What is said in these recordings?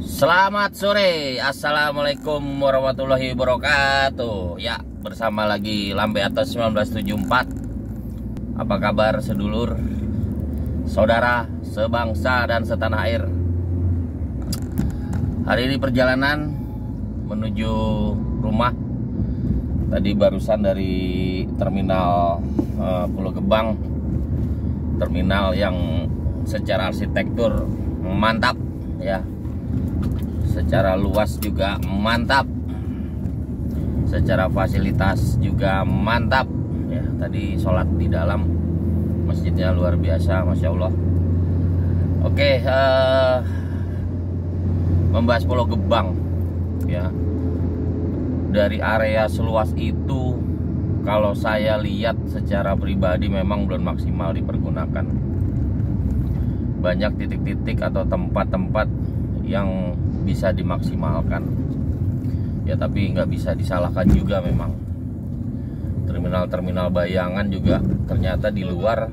Selamat sore, assalamualaikum warahmatullahi wabarakatuh. Ya, bersama lagi Lambe Atas 1974. Apa kabar sedulur, saudara, sebangsa dan setanah air? Hari ini perjalanan menuju rumah. Tadi barusan dari terminal Pulau Gebang, terminal yang secara arsitektur mantap ya, secara luas juga mantap, secara fasilitas juga mantap ya. Tadi sholat di dalam, masjidnya luar biasa, masya Allah. Oke, membahas Pulau Gebang ya. Dari area seluas itu, kalau saya lihat secara pribadi memang belum maksimal dipergunakan. Banyak titik-titik atau tempat-tempat yang bisa dimaksimalkan ya, tapi nggak bisa disalahkan juga. Memang terminal-terminal bayangan juga ternyata di luar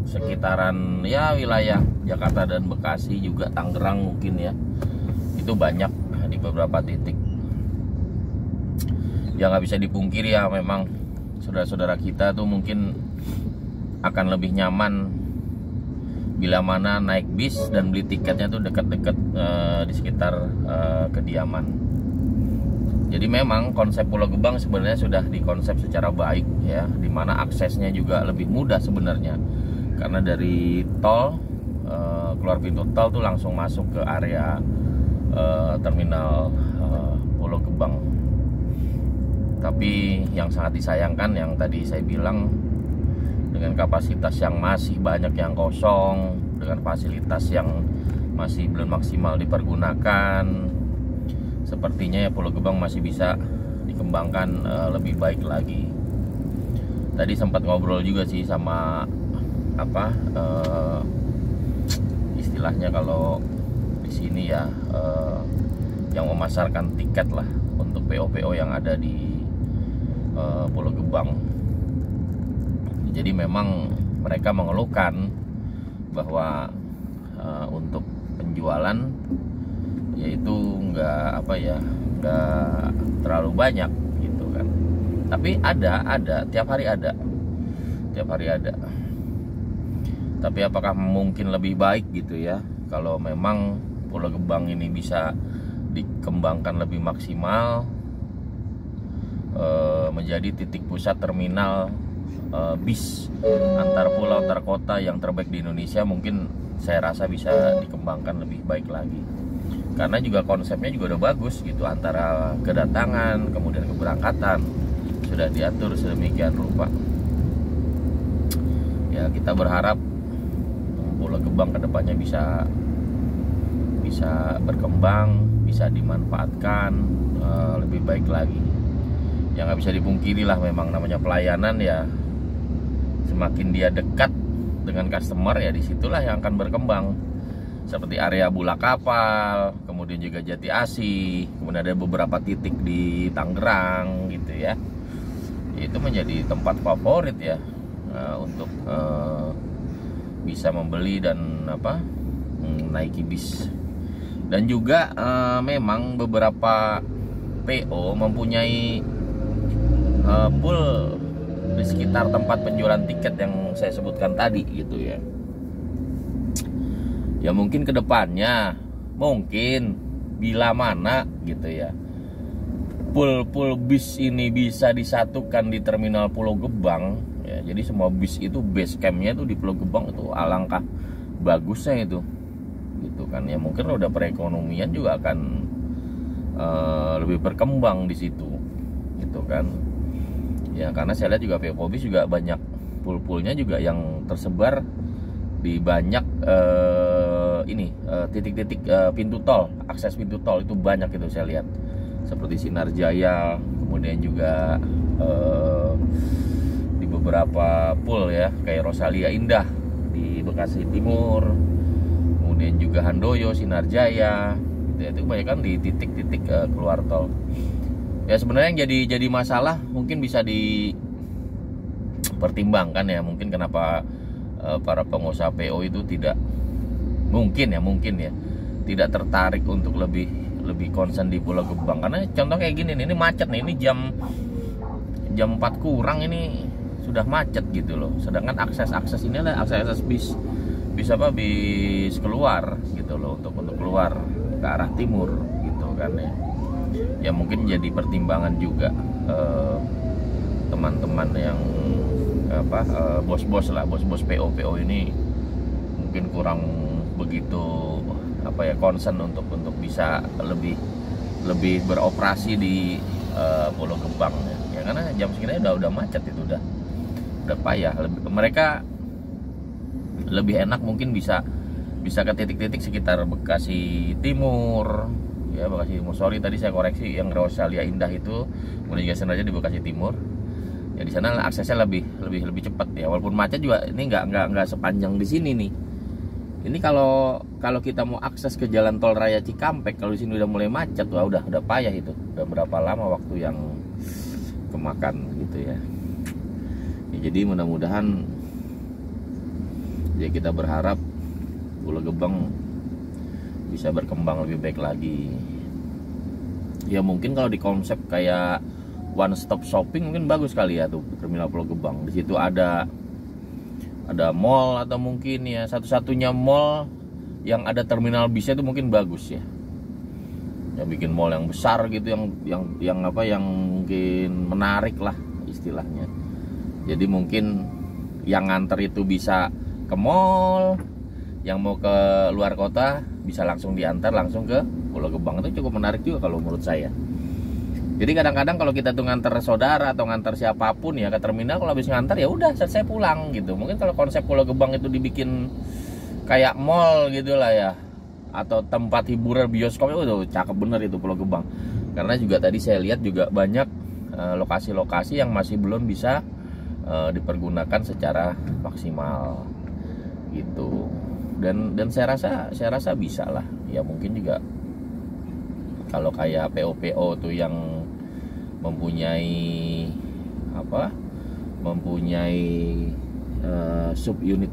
sekitaran ya wilayah Jakarta dan Bekasi, juga Tangerang mungkin ya, itu banyak di beberapa titik. Ya nggak bisa dipungkiri ya, memang saudara-saudara kita tuh mungkin akan lebih nyaman bila mana naik bis dan beli tiketnya tuh dekat-dekat di sekitar kediaman. Jadi memang konsep Pulau Gebang sebenarnya sudah dikonsep secara baik ya, dimana aksesnya juga lebih mudah sebenarnya, karena dari tol, keluar pintu tol tuh langsung masuk ke area terminal Pulau Gebang. Tapi yang sangat disayangkan yang tadi saya bilang, dengan kapasitas yang masih banyak yang kosong, dengan fasilitas yang masih belum maksimal dipergunakan, sepertinya ya Pulau Gebang masih bisa dikembangkan lebih baik lagi. Tadi sempat ngobrol juga sih sama istilahnya kalau di sini ya, yang memasarkan tiket lah untuk PO-PO yang ada di Pulau Gebang. Jadi memang mereka mengeluhkan bahwa untuk penjualan yaitu nggak terlalu banyak gitu kan. Tapi ada tiap hari ada. Tapi apakah mungkin lebih baik gitu ya, kalau memang Pulau Gebang ini bisa dikembangkan lebih maksimal, menjadi titik pusat terminal bis antar pulau antar kota yang terbaik di Indonesia. Mungkin saya rasa bisa dikembangkan lebih baik lagi, karena juga konsepnya juga udah bagus gitu, antara kedatangan kemudian keberangkatan sudah diatur sedemikian rupa ya. Kita berharap Pulau Gebang kedepannya bisa berkembang, bisa dimanfaatkan lebih baik lagi. Ya nggak bisa dipungkiri lah, memang namanya pelayanan ya, semakin dia dekat dengan customer ya disitulah yang akan berkembang. Seperti area Bulak Kapal, kemudian juga Jati Asih, kemudian ada beberapa titik di Tangerang gitu ya. Itu menjadi tempat favorit ya, untuk bisa membeli dan naiki bis. Dan juga memang beberapa PO mempunyai pool di sekitar tempat penjualan tiket yang saya sebutkan tadi gitu ya. Ya mungkin kedepannya, mungkin bila mana gitu ya, pool bis ini bisa disatukan di terminal Pulau Gebang ya. Jadi semua bis itu base campnya itu di Pulau Gebang, itu alangkah bagusnya itu gitu kan ya. Mungkin roda perekonomian juga akan lebih berkembang di situ gitu kan ya, karena saya lihat juga PO bis juga banyak pool-poolnya juga yang tersebar di banyak titik-titik pintu tol, akses pintu tol itu banyak itu saya lihat, seperti Sinar Jaya, kemudian juga di beberapa pool ya, kayak Rosalia Indah di Bekasi Timur, kemudian juga Handoyo, Sinar Jaya gitu ya. Itu kebanyakan di titik-titik keluar tol. Ya sebenarnya yang jadi masalah mungkin bisa dipertimbangkan ya, mungkin kenapa para pengusaha PO itu tidak tidak tertarik untuk lebih concern di Pulau Gebang. Karena contoh kayak gini nih, ini macet nih, ini jam 4 kurang ini sudah macet gitu loh. Sedangkan akses ini adalah akses bis keluar gitu loh, untuk keluar ke arah timur gitu kan ya. Ya mungkin jadi pertimbangan juga teman-teman yang bos-bos PO ini mungkin kurang begitu concern untuk bisa lebih beroperasi di Pulau Gebang ya. Karena jam segini udah macet, itu udah payah. Mereka lebih enak mungkin bisa ke titik-titik sekitar Bekasi Timur ya. Bekasi Timur, sorry tadi saya koreksi, yang Rosalia Indah itu kemudian juga aja di Bekasi Timur ya. Di sana aksesnya lebih cepat ya, walaupun macet juga. Ini nggak sepanjang di sini nih. Ini kalau kita mau akses ke jalan tol raya Cikampek, kalau di sini udah mulai macet, udah payah itu. Udah berapa lama waktu yang kemakan gitu ya. Jadi mudah-mudahan ya, kita berharap Pulau Gebang bisa berkembang lebih baik lagi. Ya mungkin kalau di konsep kayak one stop shopping mungkin bagus sekali ya tuh terminal Pulau Gebang. Di situ ada mall, atau mungkin ya satu-satunya mall yang ada terminal bisnya itu mungkin bagus ya. Ya bikin mall yang besar gitu, yang mungkin menarik lah istilahnya. Jadi mungkin yang nganter itu bisa ke mall, yang mau ke luar kota bisa langsung diantar langsung ke Pulau Gebang. Itu cukup menarik juga kalau menurut saya. Jadi kadang-kadang kalau kita tuh nganter saudara atau nganter siapapun ya ke terminal, kalau habis nganter ya udah selesai pulang gitu. Mungkin kalau konsep Pulau Gebang itu dibikin kayak mall gitu lah ya, atau tempat hiburan, bioskop, itu cakep bener itu Pulau Gebang. Karena juga tadi saya lihat juga banyak lokasi-lokasi yang masih belum bisa dipergunakan secara maksimal gitu. Dan saya rasa bisa lah ya. Mungkin juga kalau kayak PO tuh yang mempunyai subunit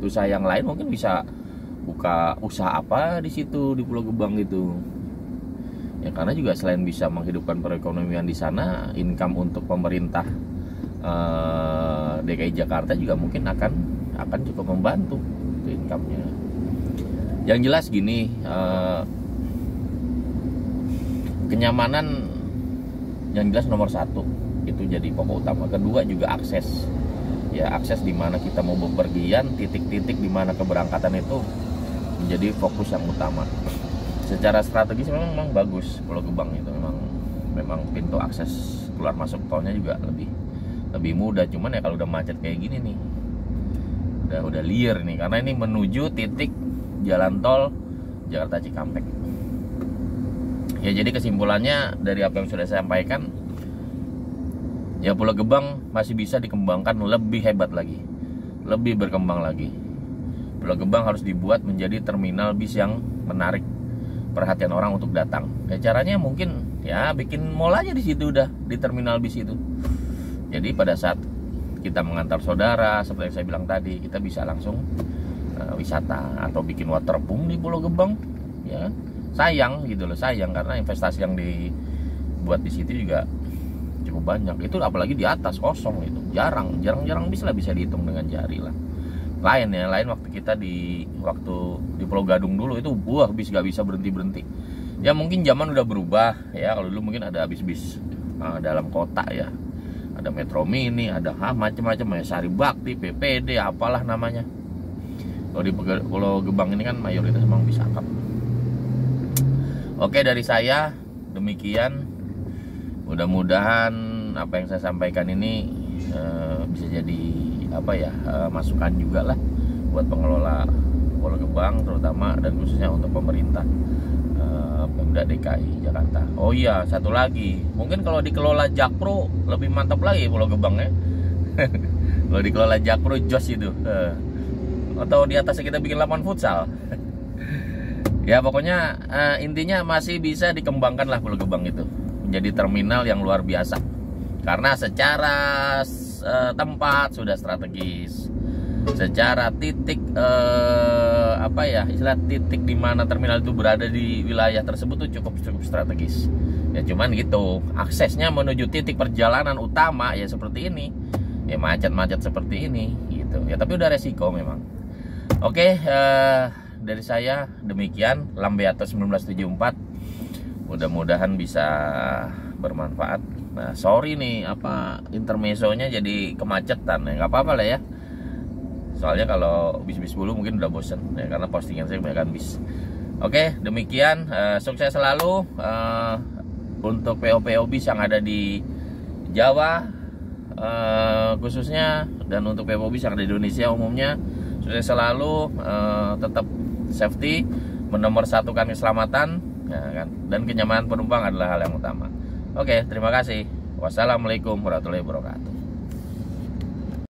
usaha yang lain, mungkin bisa buka usaha apa di situ di Pulau Gebang gitu ya. Karena juga selain bisa menghidupkan perekonomian di sana, income untuk pemerintah DKI Jakarta juga mungkin akan cukup membantu itu income-nya. Yang jelas gini, kenyamanan yang jelas nomor satu, itu jadi pokok utama. Kedua juga akses ya, akses di mana kita mau bepergian, titik-titik di mana keberangkatan itu menjadi fokus yang utama. Secara strategis memang bagus Pulau Gebang itu, memang pintu akses keluar masuk tolnya juga lebih mudah. Cuman ya kalau udah macet kayak gini nih, udah liar nih, karena ini menuju titik jalan tol Jakarta Cikampek. Ya jadi kesimpulannya dari apa yang sudah saya sampaikan, ya Pulau Gebang masih bisa dikembangkan lebih hebat lagi, lebih berkembang lagi. Pulau Gebang harus dibuat menjadi terminal bis yang menarik perhatian orang untuk datang. Ya caranya mungkin ya bikin mall aja di situ, udah di terminal bis itu. Jadi pada saat kita mengantar saudara, seperti yang saya bilang tadi, kita bisa langsung wisata atau bikin waterboom di Pulau Gebang ya. Sayang gitu loh, sayang karena investasi yang dibuat di situ juga cukup banyak. Itu apalagi di atas kosong, itu jarang bisa dihitung dengan jari lah. Lain waktu kita di Pulau Gadung dulu itu bis gak bisa berhenti. Ya mungkin zaman udah berubah ya. Kalau dulu mungkin ada bis dalam kota ya, ada Metro Mini, ada macam-macam ya, Sari Bakti, PPD, apalah namanya. Kalau di Pulau Gebang ini kan mayoritas memang bis akap. Oke, dari saya demikian. Mudah-mudahan apa yang saya sampaikan ini bisa jadi masukan juga lah buat pengelola Pulau Gebang terutama, dan khususnya untuk pemerintah Pemda DKI Jakarta. Oh iya, satu lagi, mungkin kalau dikelola Jakpro lebih mantap lagi Pulau Gebang ya. Kalau dikelola Jakpro jos itu, atau di atasnya kita bikin lapangan futsal. Ya pokoknya intinya masih bisa dikembangkan lah Pulau Gebang itu menjadi terminal yang luar biasa. Karena secara tempat sudah strategis, secara titik apa ya, istilah titik di mana terminal itu berada di wilayah tersebut tuh cukup strategis. Ya cuman gitu, aksesnya menuju titik perjalanan utama ya seperti ini. Ya macet-macet seperti ini gitu. Ya tapi udah resiko memang. Oke, dari saya demikian Lambeato 1974. Mudah-mudahan bisa bermanfaat. Nah, sorry nih apa intermezzonya jadi kemacetan ya, nggak apa-apa lah ya. Soalnya kalau bis-bis dulu mungkin udah bosen ya, karena postingan saya kebanyakan bis. Oke, demikian, sukses selalu untuk PO-PO bis yang ada di Jawa khususnya, dan untuk PO bis yang ada di Indonesia umumnya. Sukses selalu, tetap safety, menomorsatukan keselamatan ya kan, dan kenyamanan penumpang adalah hal yang utama. Oke, terima kasih. Wassalamualaikum warahmatullahi wabarakatuh.